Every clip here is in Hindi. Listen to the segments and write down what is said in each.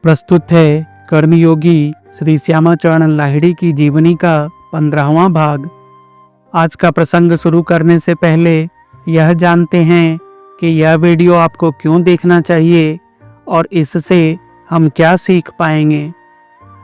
प्रस्तुत है कर्मयोगी श्री श्यामाचरण लाहिड़ी की जीवनी का 15वां भाग। आज का प्रसंग शुरू करने से पहले यह जानते हैं कि यह वीडियो आपको क्यों देखना चाहिए और इससे हम क्या सीख पाएंगे।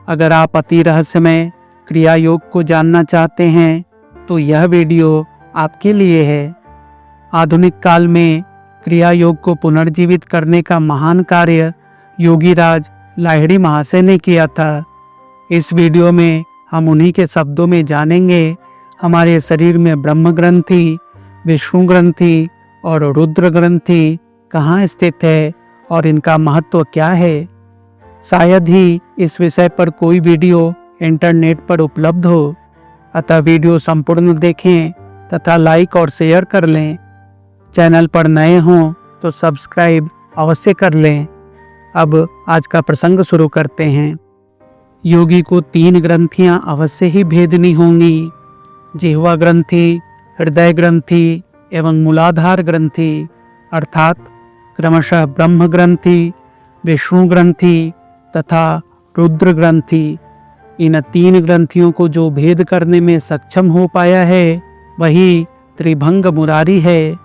अगर आप अति रहस्यमय क्रिया योग को जानना चाहते हैं तो यह वीडियो आपके लिए है। आधुनिक काल में क्रिया योग को पुनर्जीवित करने का महान कार्य योगीराज लाहिड़ी महाशय ने किया था। इस वीडियो में हम उन्हीं के शब्दों में जानेंगे हमारे शरीर में ब्रह्म ग्रंथि, विष्णु ग्रंथि और रुद्र ग्रंथि कहाँ स्थित है और इनका महत्व क्या है। शायद ही इस विषय पर कोई वीडियो इंटरनेट पर उपलब्ध हो, अतः वीडियो संपूर्ण देखें तथा लाइक और शेयर कर लें। चैनल पर नए हों तो सब्सक्राइब अवश्य कर लें। अब आज का प्रसंग शुरू करते हैं। योगी को 3 ग्रंथियां अवश्य ही भेदनी होंगी, जिह्वा ग्रंथि, हृदय ग्रंथि एवं मूलाधार ग्रंथि, अर्थात क्रमशः ब्रह्म ग्रंथि, विष्णु ग्रंथि तथा रुद्र ग्रंथि। इन 3 ग्रंथियों को जो भेद करने में सक्षम हो पाया है वही त्रिभंग मुरारी है।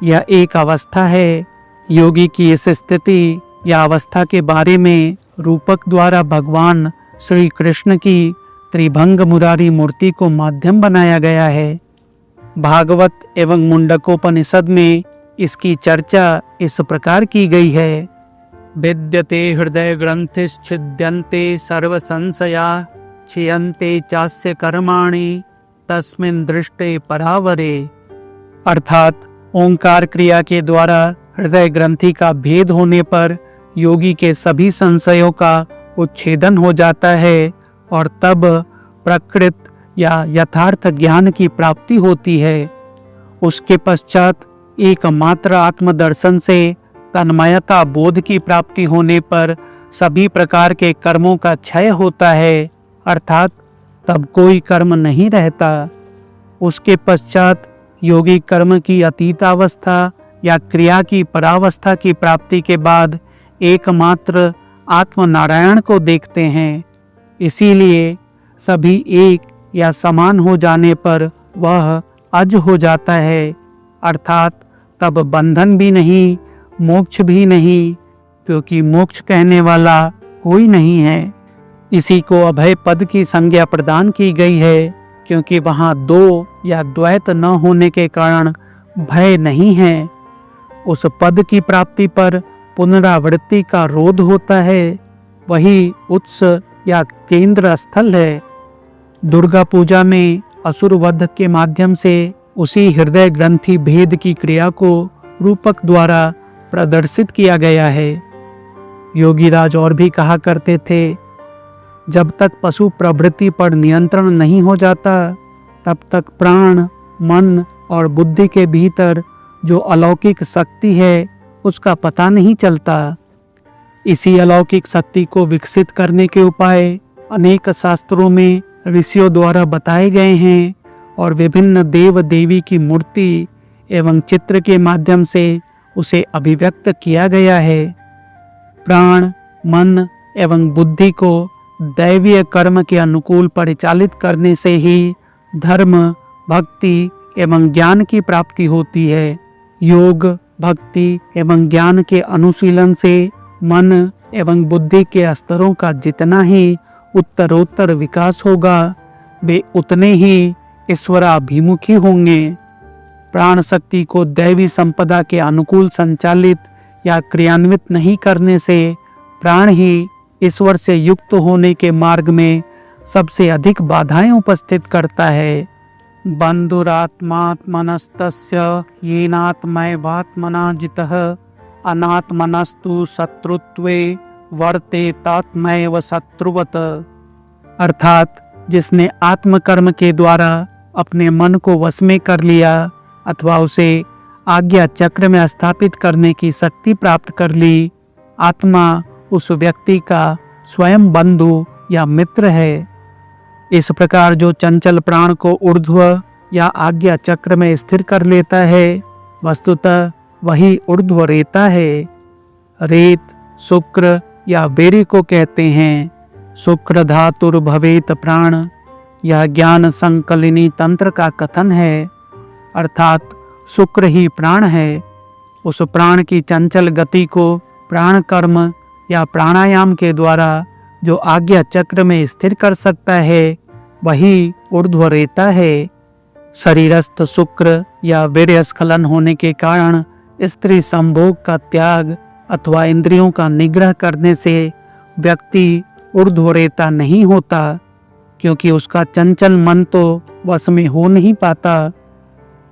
यह एक अवस्था है। योगी की इस स्थिति या अवस्था के बारे में रूपक द्वारा भगवान श्री कृष्ण की त्रिभंग मुरारी मूर्ति को माध्यम बनाया गया है। भागवत एवं मुंडकोपनिषद में इसकी चर्चा इस प्रकार की गई है। विद्यते हृदय ग्रंथिश्छिद्यन्ते सर्व संशया क्षीयन्ते चास्य कर्माणि तस्मिन् दृष्टे परावरे। अर्थात ओंकार क्रिया के द्वारा हृदय ग्रंथि का भेद होने पर योगी के सभी संशयों का उच्छेदन हो जाता है और तब प्रकृत या यथार्थ ज्ञान की प्राप्ति होती है। उसके पश्चात एकमात्र आत्मदर्शन से तन्मयता बोध की प्राप्ति होने पर सभी प्रकार के कर्मों का क्षय होता है, अर्थात तब कोई कर्म नहीं रहता। उसके पश्चात योगी कर्म की अतीतावस्था या क्रिया की परावस्था की प्राप्ति के बाद एकमात्र आत्मनारायण को देखते हैं। इसीलिए सभी एक या समान हो जाने पर वह अज हो जाता है, अर्थात तब बंधन भी नहीं, मोक्ष भी नहीं, क्योंकि मोक्ष कहने वाला कोई नहीं है। इसी को अभय पद की संज्ञा प्रदान की गई है, क्योंकि वहाँ 2 या द्वैत न होने के कारण भय नहीं है। उस पद की प्राप्ति पर पुनरावृत्ति का रोध होता है, वही उत्स या केंद्र स्थल है। दुर्गा पूजा में असुर वध के माध्यम से उसी हृदय ग्रंथि भेद की क्रिया को रूपक द्वारा प्रदर्शित किया गया है। योगीराज और भी कहा करते थे, जब तक पशु प्रवृत्ति पर नियंत्रण नहीं हो जाता तब तक प्राण, मन और बुद्धि के भीतर जो अलौकिक शक्ति है उसका पता नहीं चलता। इसी अलौकिक शक्ति को विकसित करने के उपाय अनेक शास्त्रों में ऋषियों द्वारा बताए गए हैं और विभिन्न देव देवी की मूर्ति एवं चित्र के माध्यम से उसे अभिव्यक्त किया गया है। प्राण, मन एवं बुद्धि को दैवीय कर्म के अनुकूल परिचालित करने से ही धर्म, भक्ति एवं ज्ञान की प्राप्ति होती है। योग, भक्ति एवं ज्ञान के अनुशीलन से मन एवं बुद्धि के स्तरों का जितना ही उत्तरोत्तर विकास होगा वे उतने ही ईश्वराभिमुखी होंगे। प्राण शक्ति को दैवी संपदा के अनुकूल संचालित या क्रियान्वित नहीं करने से प्राण ही ईश्वर से युक्त होने के मार्ग में सबसे अधिक बाधाएं उपस्थित करता है। बंधुरात्मात्मनस्तस्य येनात्मैवात्मना जितः अनात्मनस्तु शत्रुत्वे वर्तेतात्मैव शत्रुवत्। अर्थात जिसने आत्मकर्म के द्वारा अपने मन को वश में कर लिया अथवा उसे आज्ञा चक्र में स्थापित करने की शक्ति प्राप्त कर ली, आत्मा उस व्यक्ति का स्वयं बंधु या मित्र है। इस प्रकार जो चंचल प्राण को ऊर्ध्व या आज्ञा चक्र में स्थिर कर लेता है, वस्तुतः वही ऊर्ध्व रेता है। रेत, शुक्र या वीर्य को कहते हैं। शुक्र धातुर्भवेत प्राण, यह ज्ञान संकलिनी तंत्र का कथन है, अर्थात शुक्र ही प्राण है। उस प्राण की चंचल गति को प्राण कर्म या प्राणायाम के द्वारा जो आज्ञा चक्र में स्थिर कर सकता है, वही ऊर्ध्वरेता है। शरीरस्थ शुक्र या वीर्यस्खलन होने के कारण स्त्री संभोग का त्याग अथवा इंद्रियों का निग्रह करने से व्यक्ति ऊर्ध्वरेता नहीं होता, क्योंकि उसका चंचल मन तो वश में हो नहीं पाता।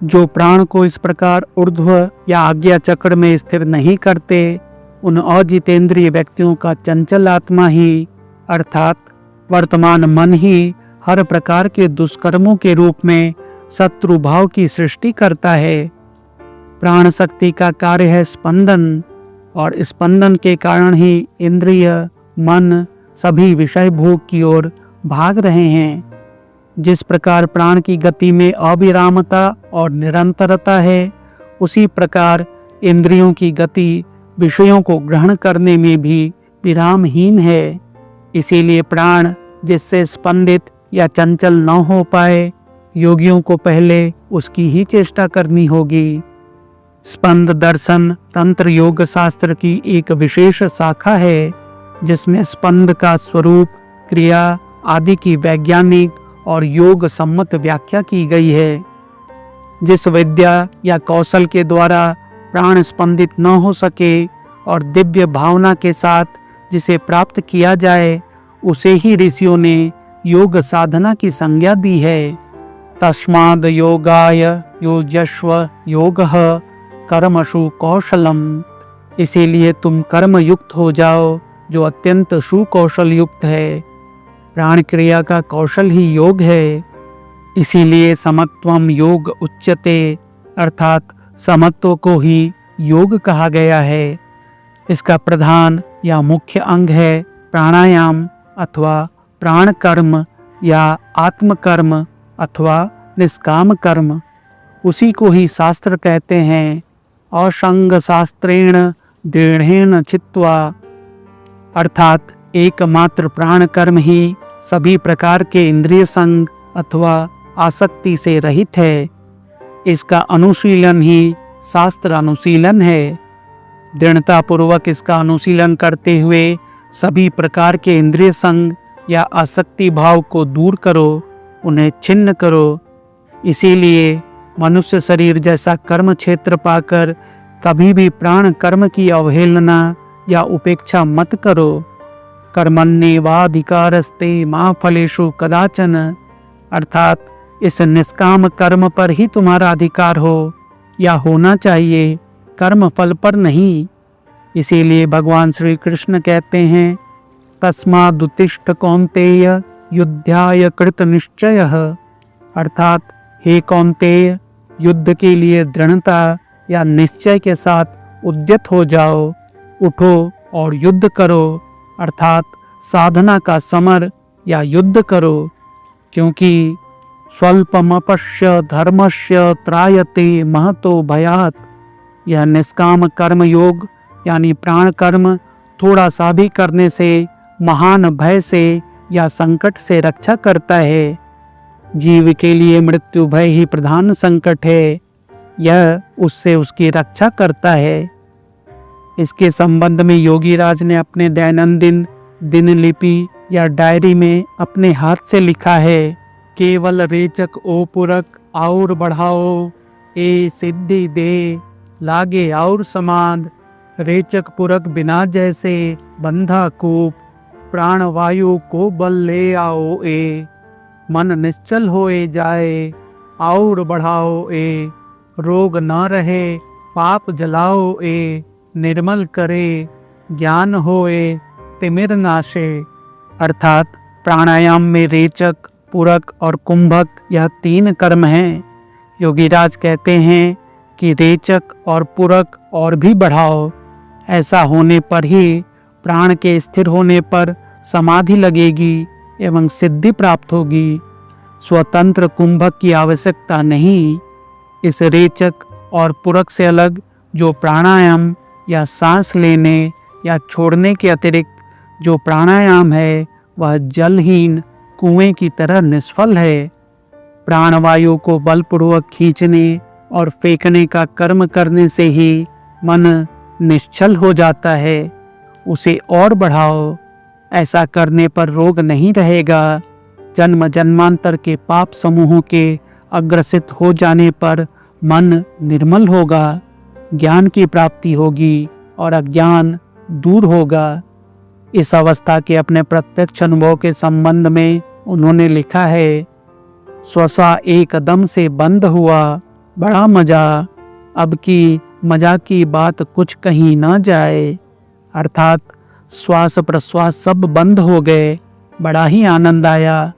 जो प्राण को इस प्रकार ऊर्ध्व या आज्ञा चक्र में स्थिर नहीं करते, उन अजितेंद्रिय व्यक्तियों का चंचल आत्मा ही अर्थात वर्तमान मन ही हर प्रकार के दुष्कर्मों के रूप में शत्रु भाव की सृष्टि करता है। प्राण शक्ति का कार्य है स्पंदन, और स्पंदन के कारण ही इंद्रिय मन सभी विषय भोग की ओर भाग रहे हैं। जिस प्रकार प्राण की गति में अविरामता और निरंतरता है, उसी प्रकार इंद्रियों की गति विषयों को ग्रहण करने में भी विरामहीन है। इसीलिए प्राण जिससे स्पंदित या चंचल न हो पाए, योगियों को पहले उसकी ही चेष्टा करनी होगी। स्पंद दर्शन तंत्र योग शास्त्र की एक विशेष शाखा है, जिसमें स्पंद का स्वरूप, क्रिया आदि की वैज्ञानिक और योग सम्मत व्याख्या की गई है। जिस विद्या या कौशल के द्वारा प्राण स्पंदित न हो सके और दिव्य भावना के साथ जिसे प्राप्त किया जाए, उसे ही ऋषियों ने योग साधना की संज्ञा दी है। तस्माद् योगाय योजस्व योगः कर्मसु कौशलम, इसीलिए तुम कर्म युक्त हो जाओ जो अत्यंत सुकौशल युक्त है। प्राण क्रिया का कौशल ही योग है। इसीलिए समत्वम योग उच्यते, अर्थात समत्व को ही योग कहा गया है। इसका प्रधान या मुख्य अंग है प्राणायाम अथवा प्राण कर्म या आत्म कर्म अथवा निष्काम कर्म। उसी को ही शास्त्र कहते हैं असंग शास्त्रेण दृढ़ेन छित्वा, अर्थात एकमात्र प्राण कर्म ही सभी प्रकार के इंद्रिय संग अथवा आसक्ति से रहित है। इसका अनुशीलन ही शास्त्र अनुशीलन है। दृढ़ता पूर्वक इसका अनुशीलन करते हुए सभी प्रकार के इंद्रिय संग या आसक्ति भाव को दूर करो, उन्हें छिन्न करो। इसीलिए मनुष्य शरीर जैसा कर्म क्षेत्र पाकर कभी भी प्राण कर्म की अवहेलना या उपेक्षा मत करो। कर्मण्येवाधिकारस्ते मा फलेषु कदाचन, अर्थात इस निष्काम कर्म पर ही तुम्हारा अधिकार हो या होना चाहिए, कर्म फल पर नहीं। इसीलिए भगवान श्री कृष्ण कहते हैं तस्मादुत्तिष्ठ कौन्तेय युद्धाय कृत निश्चयः, अर्थात हे कौन्तेय, युद्ध के लिए दृढ़ता या निश्चय के साथ उद्यत हो जाओ, उठो और युद्ध करो, अर्थात साधना का समर या युद्ध करो। क्योंकि स्वल्पमपश्य धर्मस्य त्रायते महतो भयात्, यह निष्काम कर्म योग यानी प्राण कर्म थोड़ा सा भी करने से महान भय से या संकट से रक्षा करता है। जीव के लिए मृत्यु भय ही प्रधान संकट है, यह उससे उसकी रक्षा करता है। इसके संबंध में योगीराज ने अपने दैनंदिन दिनलिपि या डायरी में अपने हाथ से लिखा है, केवल रेचक ओ पुरक और बढ़ाओ, ए सिद्धि दे लागे और समाद, रेचक पुरक बिना जैसे बंधा कूप, प्राण वायु को बल ले आओ ए, मन निश्चल होए जाए और बढ़ाओ ए, रोग न रहे पाप जलाओ ए, निर्मल करे ज्ञान होए तिमिर नाशे। अर्थात प्राणायाम में रेचक, पूरक और कुंभक यह तीन कर्म हैं। योगीराज कहते हैं कि रेचक और पूरक और भी बढ़ाओ, ऐसा होने पर ही प्राण के स्थिर होने पर समाधि लगेगी एवं सिद्धि प्राप्त होगी। स्वतंत्र कुंभक की आवश्यकता नहीं। इस रेचक और पूरक से अलग जो प्राणायाम या सांस लेने या छोड़ने के अतिरिक्त जो प्राणायाम है वह जलहीन कुएं की तरह निष्फल है। प्राणवायु को बलपूर्वक खींचने और फेंकने का कर्म करने से ही मन निश्चल हो जाता है। उसे और बढ़ाओ, ऐसा करने पर रोग नहीं रहेगा। जन्म जन्मांतर के पाप समूहों के अग्रसित हो जाने पर मन निर्मल होगा, ज्ञान की प्राप्ति होगी और अज्ञान दूर होगा। इस अवस्था के अपने प्रत्यक्ष अनुभव के संबंध में उन्होंने लिखा है, श्वासा एकदम से बंद हुआ, बड़ा मजा, अब की मजा की बात कुछ कहीं ना जाए। अर्थात श्वास प्रश्वास सब बंद हो गए, बड़ा ही आनंद आया।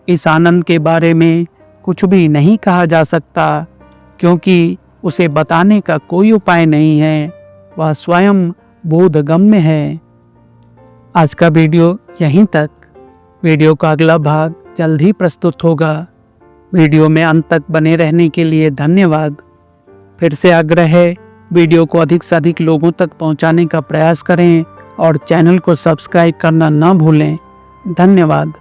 इस आनंद के बारे में कुछ भी नहीं कहा जा सकता, क्योंकि उसे बताने का कोई उपाय नहीं है, वह स्वयं बोधगम्य है। आज का वीडियो यहीं तक। वीडियो का अगला भाग जल्द ही प्रस्तुत होगा। वीडियो में अंत तक बने रहने के लिए धन्यवाद। फिर से आग्रह है, वीडियो को अधिक से अधिक लोगों तक पहुंचाने का प्रयास करें और चैनल को सब्सक्राइब करना न भूलें। धन्यवाद।